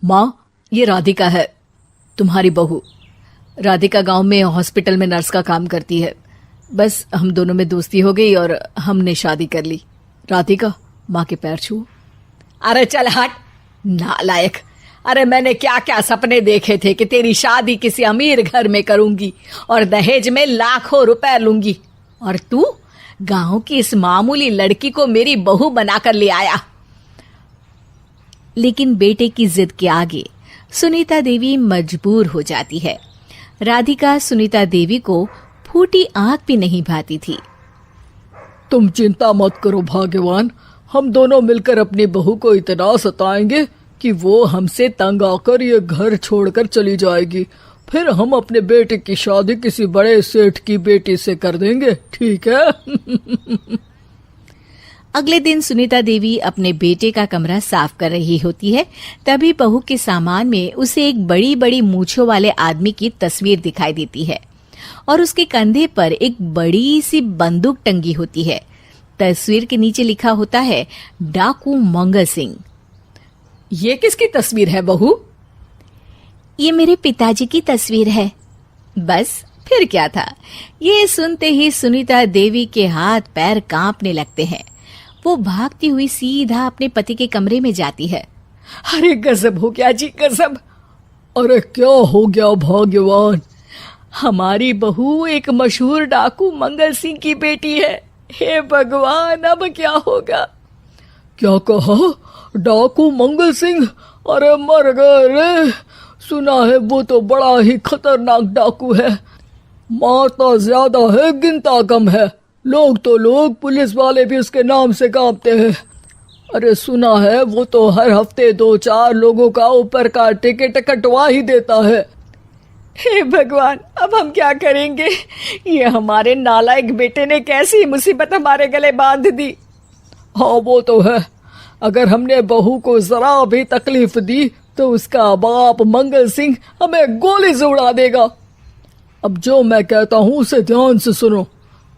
माँ, ये राधिका है, तुम्हारी बहू। राधिका गांव में हॉस्पिटल में नर्स का काम करती है। बस हम दोनों में दोस्ती हो गई और हमने शादी कर ली। राधिका, माँ के पैर छू। अरे चल हट नालायक। अरे मैंने क्या क्या सपने देखे थे कि तेरी शादी किसी अमीर घर में करूंगी और दहेज में लाखों रुपए लूंगी, और तू गांव की इस मामूली लड़की को मेरी बहू बनाकर ले आया। लेकिन बेटे की जिद के आगे सुनीता देवी मजबूर हो जाती है। राधिका सुनीता देवी को फूटी आंख भी नहीं भाती थी। तुम चिंता मत करो भाग्यवान, हम दोनों मिलकर अपनी बहू को इतना सताएंगे कि वो हमसे तंग आकर ये घर छोड़कर चली जाएगी। फिर हम अपने बेटे की शादी किसी बड़े सेठ की बेटी से कर देंगे, ठीक है? अगले दिन सुनीता देवी अपने बेटे का कमरा साफ कर रही होती है। तभी बहू के सामान में उसे एक बड़ी बड़ी मूंछों वाले आदमी की तस्वीर दिखाई देती है और उसके कंधे पर एक बड़ी सी बंदूक टंगी होती है। तस्वीर के नीचे लिखा होता है डाकू मंगल सिंह। ये किसकी तस्वीर है बहू? ये मेरे पिताजी की तस्वीर है। बस फिर क्या था। ये सुनते ही सुनीता देवी के हाथ पैर कांपने लगते हैं। वो भागती हुई सीधा अपने पति के कमरे में जाती है। अरे गजब हो गया जी, गजब। अरे क्या हो गया भाग्यवान? हमारी बहू एक मशहूर डाकू मंगल सिंह की बेटी है। हे भगवान, अब क्या होगा? क्या कहा? डाकू मंगल सिंह? अरे मर गए रे। सुना है वो तो बड़ा ही खतरनाक डाकू है, मारता ज्यादा है गिनता कम है। लोग पुलिस वाले भी उसके नाम से कांपते हैं। अरे सुना है वो तो हर हफ्ते 2-4 लोगों का ऊपर का टिकट कटवा ही देता है। हे भगवान, अब हम क्या करेंगे? ये हमारे नालायक बेटे ने कैसी मुसीबत हमारे गले बांध दी। हाँ वो तो है, अगर हमने बहू को जरा भी तकलीफ दी तो उसका बाप मंगल सिंह हमें गोली से उड़ा देगा। अब जो मैं कहता हूँ उसे ध्यान से सुनो।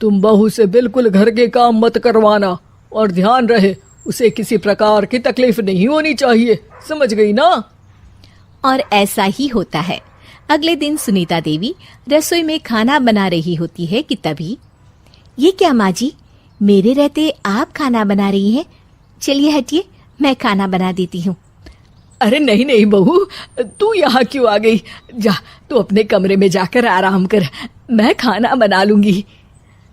तुम बहू से बिल्कुल घर के काम मत करवाना, और ध्यान रहे उसे किसी प्रकार की तकलीफ नहीं होनी चाहिए, समझ गई ना? और ऐसा ही होता है। अगले दिन सुनीता देवी रसोई में खाना बना रही होती है कि तभी, ये क्या माँ जी, मेरे रहते आप खाना बना रही हैं? चलिए हटिए, मैं खाना बना देती हूँ। अरे नहीं नहीं बहू, तू यहाँ क्यों आ गई? जा तू अपने कमरे में जाकर आराम कर, मैं खाना बना लूंगी।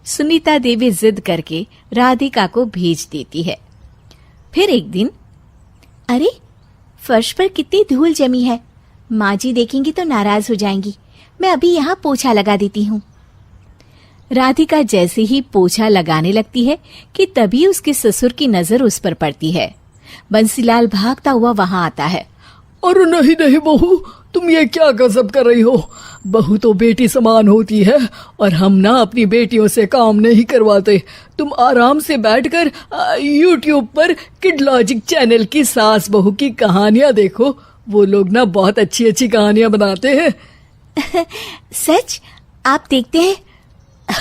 सुनीता देवी जिद करके राधिका को भेज देती है। फिर एक दिन, अरे फर्श पर कितनी धूल जमी है, माँ जी देखेंगी तो नाराज हो जाएंगी, मैं अभी यहाँ पोछा लगा देती हूँ। राधिका जैसे ही पोछा लगाने लगती है कि तभी उसके ससुर की नजर उस पर पड़ती है। बंसीलाल भागता हुआ वहां आता है। अरे नहीं नहीं बहू, तुम ये क्या गजब कर रही हो? बहू तो बेटी समान होती है और हम ना अपनी बेटियों से काम नहीं करवाते। तुम आराम से बैठकर यूट्यूब पर किड लॉजिक चैनल की सास बहू की कहानियां देखो। वो लोग ना बहुत अच्छी अच्छी कहानियां बनाते हैं। सच? आप देखते हैं?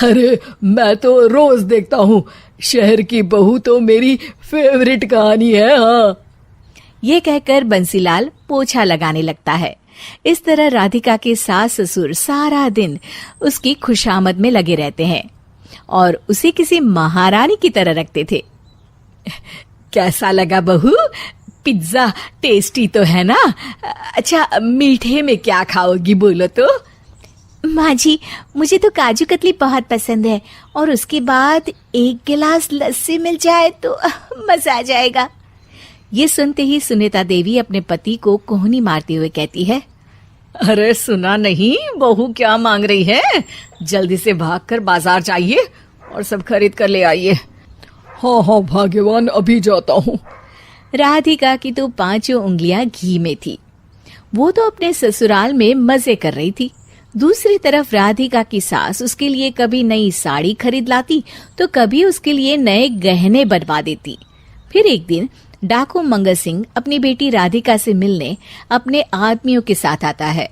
अरे मैं तो रोज देखता हूँ। शहर की बहू तो मेरी फेवरेट कहानी है। हाँ, ये कहकर बंसीलाल पोछा लगाने लगता है। इस तरह राधिका के सास ससुर सारा दिन उसकी खुशामद में लगे रहते हैं और उसे किसी महारानी की तरह रखते थे। कैसा लगा बहू? पिज्जा टेस्टी तो है ना? अच्छा, मीठे में क्या खाओगी बोलो तो? माँ जी, मुझे तो काजू कतली बहुत पसंद है और उसके बाद 1 गिलास लस्सी मिल जाए तो मजा आ जाएगा। ये सुनते ही सुनीता देवी अपने पति को कोहनी मारते हुए कहती है, अरे सुना नहीं बहू क्या मांग रही है? जल्दी से भागकर बाजार जाइए और सब खरीद कर ले आइए। हाँ हाँ भाग्यवान, अभी जाता हूँ। राधिका की तो 5 उंगलियां घी में थी। वो तो अपने ससुराल में मजे कर रही थी। दूसरी तरफ राधिका की सास उसके लिए कभी नई साड़ी खरीद लाती तो कभी उसके लिए नए गहने बनवा देती। फिर एक दिन डाकू मंगल सिंह अपनी बेटी राधिका से मिलने अपने आदमियों के साथ आता है।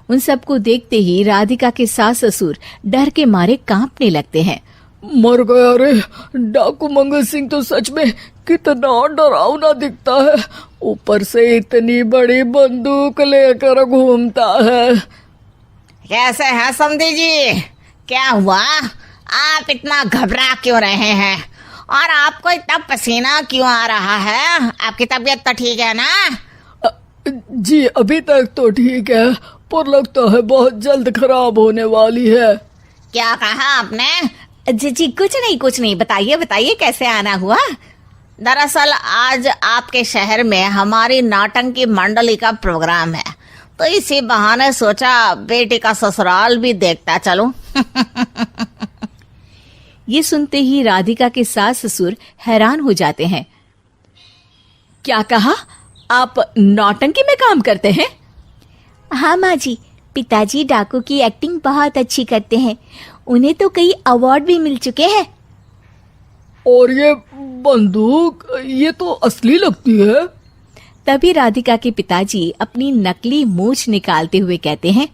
उन सबको देखते ही राधिका के सास ससुर डर के मारे कांपने लगते हैं। मर गया रे, डाकू मंगल सिंह तो सच में कितना डरावना दिखता है। ऊपर से इतनी बड़ी बंदूक लेकर घूमता है। कैसे हैं समधी जी? क्या हुआ? आप इतना घबरा क्यों रहे हैं? और आपको इतना पसीना क्यों आ रहा है? आपकी तबीयत तो ठीक है ना? जी अभी तक तो ठीक है, पर लगता है बहुत जल्द खराब होने वाली है। क्या कहा आपने? जी कुछ नहीं, बताइए बताइए कैसे आना हुआ। दरअसल आज आपके शहर में हमारी नाटंकी मंडली का प्रोग्राम है, तो इसी बहाने सोचा बेटी का ससुराल भी देखता चलूं। ये सुनते ही राधिका के सास ससुर हैरान हो जाते हैं। क्या कहा? आप नौटंकी में काम करते हैं? हाँ माँ जी, पिताजी डाकू की एक्टिंग बहुत अच्छी करते हैं। उन्हें तो कई अवार्ड भी मिल चुके हैं। और ये बंदूक, ये तो असली लगती है। तभी राधिका के पिताजी अपनी नकली मूंछ निकालते हुए कहते हैं,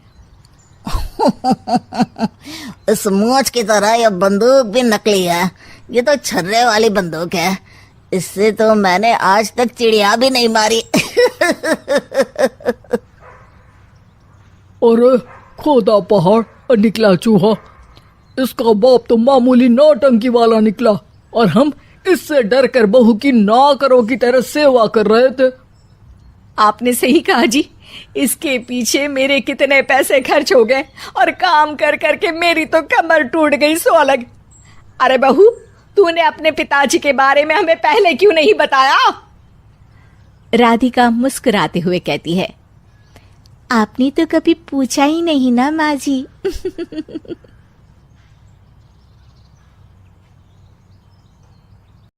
इस मूंछ की तरह यह बंदूक भी नकली है। ये तो छर्रे वाली बंदूक है। इससे तो मैंने आज तक चिड़िया भी नहीं मारी। और खोदा पहाड़ और निकला चूहा। इसका बाप तो मामूली नौटंकी वाला निकला, और हम इससे डर कर बहू की नौकरों की तरह सेवा कर रहे थे। आपने सही कहा जी। इसके पीछे मेरे कितने पैसे खर्च हो गए, और काम कर करके मेरी तो कमर टूट गई सो अलग। अरे बहू, तूने अपने पिताजी के बारे में हमें पहले क्यों नहीं बताया? राधिका मुस्कुराते हुए कहती है, आपने तो कभी पूछा ही नहीं ना माँ जी।